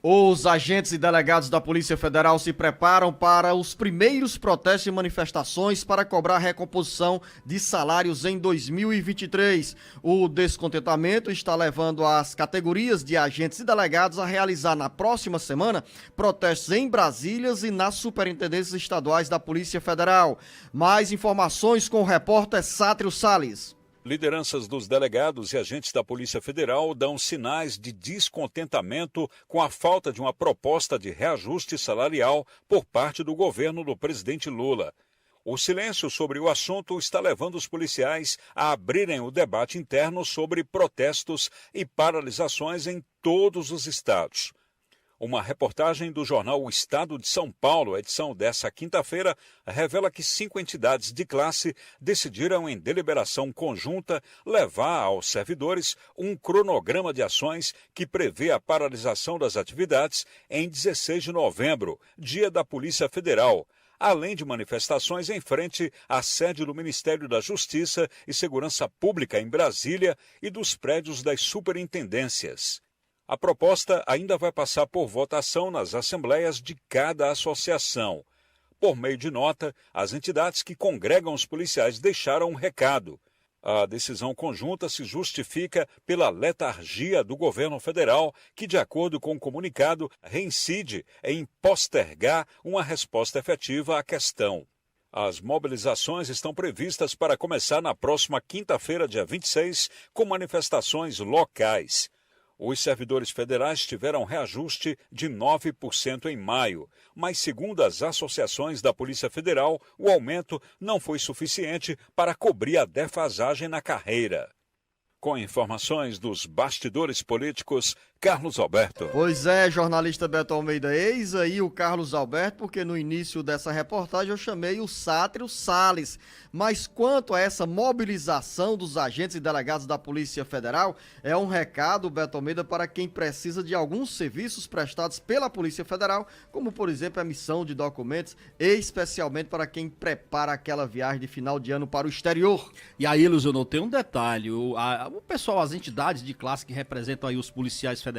Os agentes e delegados da Polícia Federal se preparam para os primeiros protestos e manifestações para cobrar recomposição de salários em 2023. O descontentamento está levando as categorias de agentes e delegados a realizar na próxima semana protestos em Brasília e nas superintendências estaduais da Polícia Federal. Mais informações com o repórter Sátrio Salles. Lideranças dos delegados e agentes da Polícia Federal dão sinais de descontentamento com a falta de uma proposta de reajuste salarial por parte do governo do presidente Lula. O silêncio sobre o assunto está levando os policiais a abrirem o debate interno sobre protestos e paralisações em todos os estados. Uma reportagem do jornal O Estado de São Paulo, edição desta quinta-feira, revela que 5 entidades de classe decidiram, em deliberação conjunta, levar aos servidores um cronograma de ações que prevê a paralisação das atividades em 16 de novembro, dia da Polícia Federal, além de manifestações em frente à sede do Ministério da Justiça e Segurança Pública em Brasília e dos prédios das superintendências. A proposta ainda vai passar por votação nas assembleias de cada associação. Por meio de nota, as entidades que congregam os policiais deixaram um recado. A decisão conjunta se justifica pela letargia do governo federal, que, de acordo com o comunicado, reincide em postergar uma resposta efetiva à questão. As mobilizações estão previstas para começar na próxima quinta-feira, dia 26, com manifestações locais. Os servidores federais tiveram reajuste de 9% em maio, mas, segundo as associações da Polícia Federal, o aumento não foi suficiente para cobrir a defasagem na carreira. Com informações dos bastidores políticos, Carlos Alberto. Pois é, jornalista Beto Almeida, eis aí o Carlos Alberto, porque no início dessa reportagem eu chamei o Sátrio Salles. Mas quanto a essa mobilização dos agentes e delegados da Polícia Federal, é um recado, Beto Almeida, para quem precisa de alguns serviços prestados pela Polícia Federal, como, por exemplo, a emissão de documentos, especialmente para quem prepara aquela viagem de final de ano para o exterior. E aí, Luciano, tem um detalhe, o pessoal, as entidades de classe que representam aí os policiais federais,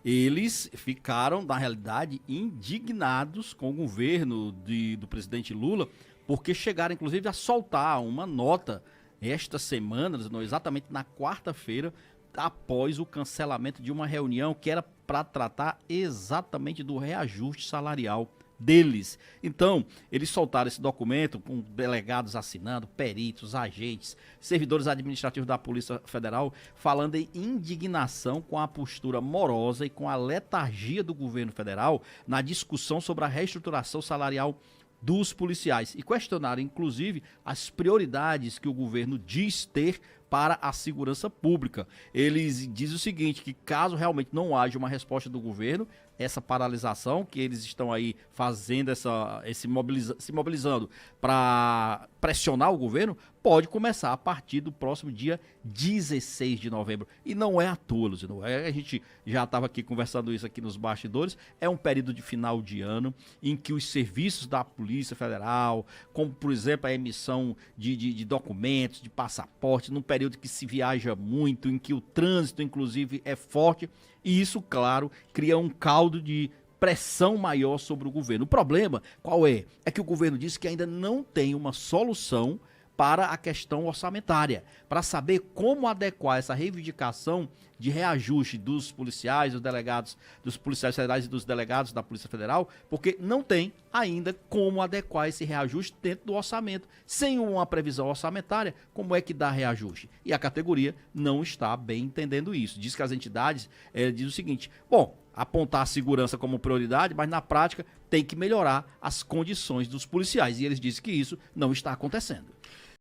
eles ficaram, na realidade, indignados com o governo do presidente Lula, porque chegaram, inclusive, a soltar uma nota esta semana, exatamente na quarta-feira, após o cancelamento de uma reunião que era para tratar exatamente do reajuste salarial deles. Então, eles soltaram esse documento com delegados assinando, peritos, agentes, servidores administrativos da Polícia Federal, falando em indignação com a postura morosa e com a letargia do governo federal na discussão sobre a reestruturação salarial dos policiais e questionaram, inclusive, as prioridades que o governo diz ter para a segurança pública. Eles dizem o seguinte, que caso realmente não haja uma resposta do governo, essa paralisação que eles estão aí fazendo, se mobilizando para pressionar o governo, pode começar a partir do próximo dia 16 de novembro. E não é à toa, Luciano. A gente já estava aqui conversando isso aqui nos bastidores. É um período de final de ano em que os serviços da Polícia Federal, como por exemplo a emissão de documentos, de passaporte, num período que se viaja muito, em que o trânsito inclusive é forte, e isso, claro, cria um caldo de pressão maior sobre o governo. O problema, qual é? É que o governo disse que ainda não tem uma solução para a questão orçamentária, para saber como adequar essa reivindicação de reajuste dos policiais, dos delegados, dos policiais federais e dos delegados da Polícia Federal, porque não tem ainda como adequar esse reajuste dentro do orçamento. Sem uma previsão orçamentária, como é que dá reajuste? E a categoria não está bem entendendo isso. Diz que as entidades dizem o seguinte, bom, apontar a segurança como prioridade, mas na prática tem que melhorar as condições dos policiais. E eles dizem que isso não está acontecendo.